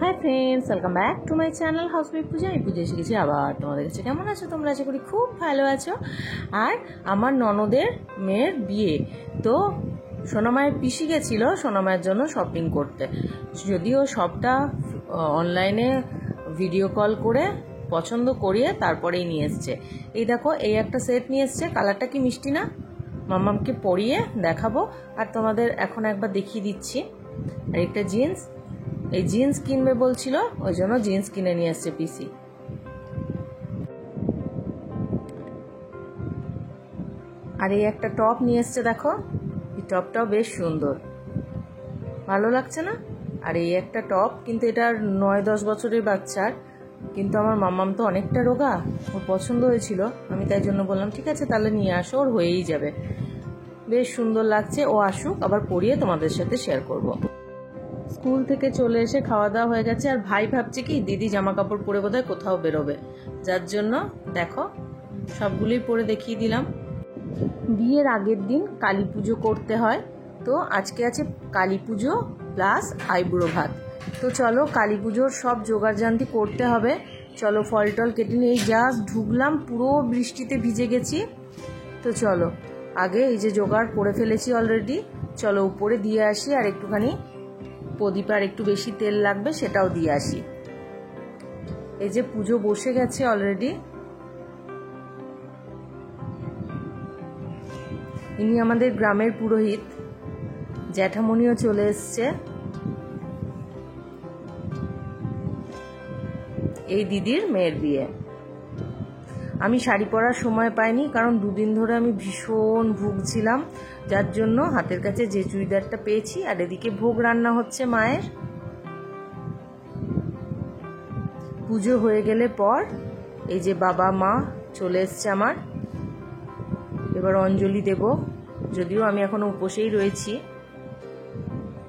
High friends, welcome back to my channel housewife Puja. আমি পূজা এসে গেছি আবার তোমাদের কাছে। কেমন আছো তোমরা? আশা করি খুব ভালো আছো। আর আমার ননদের মেয়ের বিয়ে, তো সোনামায়ের পিসি গেছিলো সোনামায়ের জন্য শপিং করতে। যদিও সবটা অনলাইনে ভিডিও কল করে পছন্দ করিয়ে তারপরেই নিয়ে এসছে। এই দেখো, এই একটা সেট নিয়ে এসছে। কালারটা কি মিষ্টি না? মাম্মামকে পরিয়ে দেখাবো আর তোমাদের এখন একবার দেখিয়ে দিচ্ছি। আর একটা জিন্স, এই জিন্স কিনবে বলছিল, ওই জন্য জিন্স কিনে নিয়ে এসছে পিসি। আর এই একটা টপ নিয়ে এসছে, দেখো এই টপটাও বেশ সুন্দর, ভালো লাগছে না? আর এই একটা টপ, কিন্তু এটার 9-10 বছরের বাচ্চার, কিন্তু আমার মাম্মাম তো অনেকটা রোগা, ওর পছন্দ হয়েছিল। আমি তাই জন্য বললাম ঠিক আছে তাহলে নিয়ে আসো, ওর হয়েই যাবে। বেশ সুন্দর লাগছে, ও আসুক আবার পরিয়ে তোমাদের সাথে শেয়ার করব। স্কুল থেকে চলে এসে খাওয়া দাওয়া হয়ে গেছে। আর ভাই ভাবছে কি দিদি জামা কাপড় পরে বোধহয় কোথাও বেরোবে, যার জন্য দেখো সবগুলোই পরে দেখিয়ে দিলাম। বিয়ের আগের দিন কালী পুজো করতে হয়, তো আজকে আছে কালী পুজো প্লাস আইবুড়ো ভাত। তো চলো কালী পুজোর সব জোগাড়জান্তি করতে হবে। চলো ফল টল কেটে নিয়ে, এই জাস্ট ঢুকলাম, পুরো বৃষ্টিতে ভিজে গেছি। তো চলো আগে এই যে জোগাড় করে ফেলেছি অলরেডি, চলো উপরে দিয়ে আসি। আর একটুখানি প্রদীপ, আর একটু বেশি তেল লাগবে, সেটাও দিয়ে আসি। এই যে পুজো বসে গেছে অলরেডি। ইনি আমাদের গ্রামের পুরোহিত, জ্যাঠামণিও চলে এসছে। এই দিদির মেয়ের বিয়ে। আমি শাড়ি পরার সময় পাইনি, কারণ দুদিন ধরে আমি ভীষণ ভুগছিলাম, যার জন্য হাতের কাছে যে চুড়িদারটা পেয়েছি। আর এদিকে ভোগ রান্না হচ্ছে মায়ের। পুজো হয়ে গেলে পর এই যে বাবা মা চলে এসছে আমার, এবার অঞ্জলি দেব, যদিও আমি এখনো উপোসেই রয়েছি।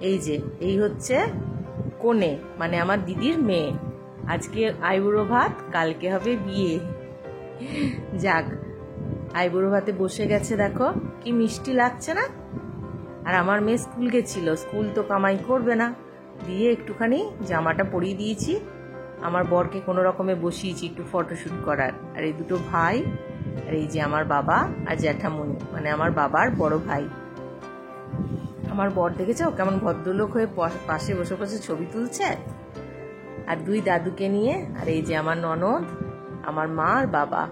এই যে এই হচ্ছে কনে, মানে আমার দিদির মেয়ে। আজকে আইবুড়ো ভাত, কালকে হবে বিয়ে। যাক, আইবুড়ো ভাতে বসে গেছে, দেখো কি মিষ্টি লাগছে না? আর আমার মেয়ে স্কুল গেছিল, স্কুল তো কামাই করবে না, দিয়ে একটুখানি জামাটা পরিয়ে দিয়েছি। আমার বরকে কোনো রকমে বসিয়েছি একটু ফটোশ্যুট করার। আর এই দুটো ভাই, আর এই যে আমার বাবা আর জ্যাঠামণি, মানে আমার বাবার বড় ভাই। আমার বর দেখেছো কেমন ভদ্রলোক হয়ে পাশে বসে বসে ছবি তুলছে, আর দুই দাদুকে নিয়ে। আর এই যে আমার ননদ, আমার মা আর বাবা।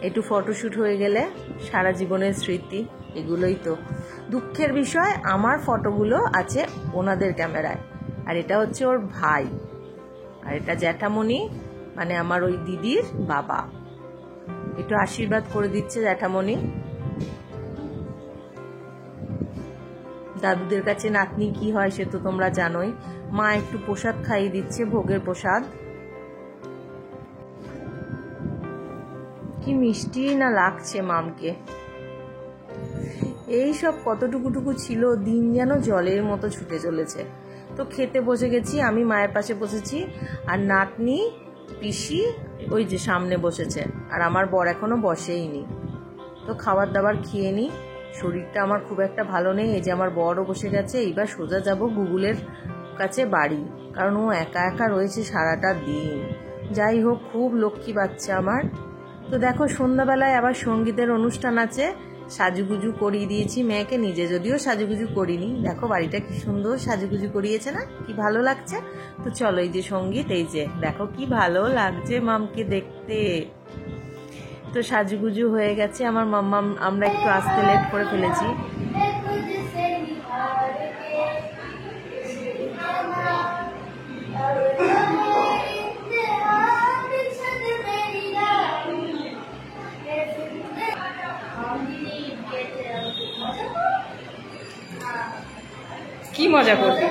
একটু ফটোশ্যুট হয়ে গেলে সারা জীবনের স্মৃতি। এগুলোই তো দুঃখের বিষয়, আমার ফটোগুলো আছে ওনাদের ক্যামেরায়। আর এটা হচ্ছে ওর ভাই, আর এটা জ্যাঠামণি, মানে আমার ওই দিদির বাবা। একটু আশীর্বাদ করে দিচ্ছে জ্যাঠামণি। দাদুদের কাছে নাতনি কি হয় সে তো তোমরা জানোই। মা একটু প্রসাদ খাইয়ে দিচ্ছে, ভোগের প্রসাদ। কি মিষ্টি না লাগছে মামকে। এই সব কতটুকুটুকু ছিল, দিন যেন জলের মতো ছুটে চলেছে। তো খেতে বসে গেছি, আমি মায়ের পাশে বসেছি, আর নাতনি পিসি ওই যে সামনে বসেছে, আর আমার বর এখনো বসেইনি। তো খাবার দাবার খেয়ে নি, শরীরটা আমার খুব একটা ভালো নেই। এই যে আমার বরও বসে গেছে। এইবার সোজা যাব গুগলের কাছে বাড়ি, কারণ ও একা একা রয়েছে সারাটা দিন। যাই হোক, খুব লক্ষ্মী বাচ্চা আমার। তো দেখো সন্ধ্যাবেলায় আবার সঙ্গীতের অনুষ্ঠান আছে, সাজুগুজু করিয়ে দিয়েছি মেয়েকে, নিজে যদিও সাজুগুজু করিনি। দেখো বাড়িটা কি সুন্দর সাজুগুজু করিয়েছে না, কি ভালো লাগছে। তো চলো এই যে সঙ্গীত, এই যে দেখো কি ভালো লাগছে মামকে দেখতে। তো সাজুগুজু হয়ে গেছে আমার মাম্মাম, আমরা একটু আসতে লেট করে ফেলেছি। কি মজা করবি?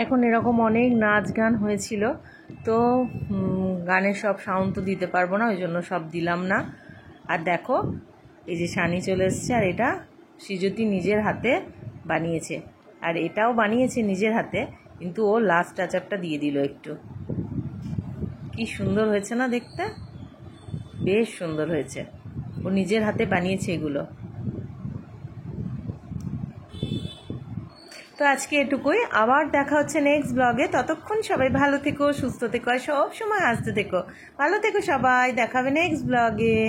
এখন এরকম অনেক নাচ গান হয়েছিল, তো গানের সব সাউন্ড তো দিতে পারবো না, ওই জন্য সব দিলাম না। আর দেখো এই যে সানি চলে এসছে, আর এটা শ্রীজ্যোতি নিজের হাতে বানিয়েছে, আর এটাও বানিয়েছে নিজের হাতে, কিন্তু ও লাস্ট টাচ আপটা দিয়ে দিল একটু। কি সুন্দর হয়েছে না দেখতে, বেশ সুন্দর হয়েছে, ও নিজের হাতে বানিয়েছে এগুলো। তো আজকে এটুকুই, আবার দেখা হচ্ছে নেক্সট ব্লগে। ততক্ষণ সবাই ভালো থেকো, সুস্থ থেকো, আর সব সময় হাসতে থেকো। ভালো থেকো সবাই, দেখা হবে নেক্সট ব্লগে।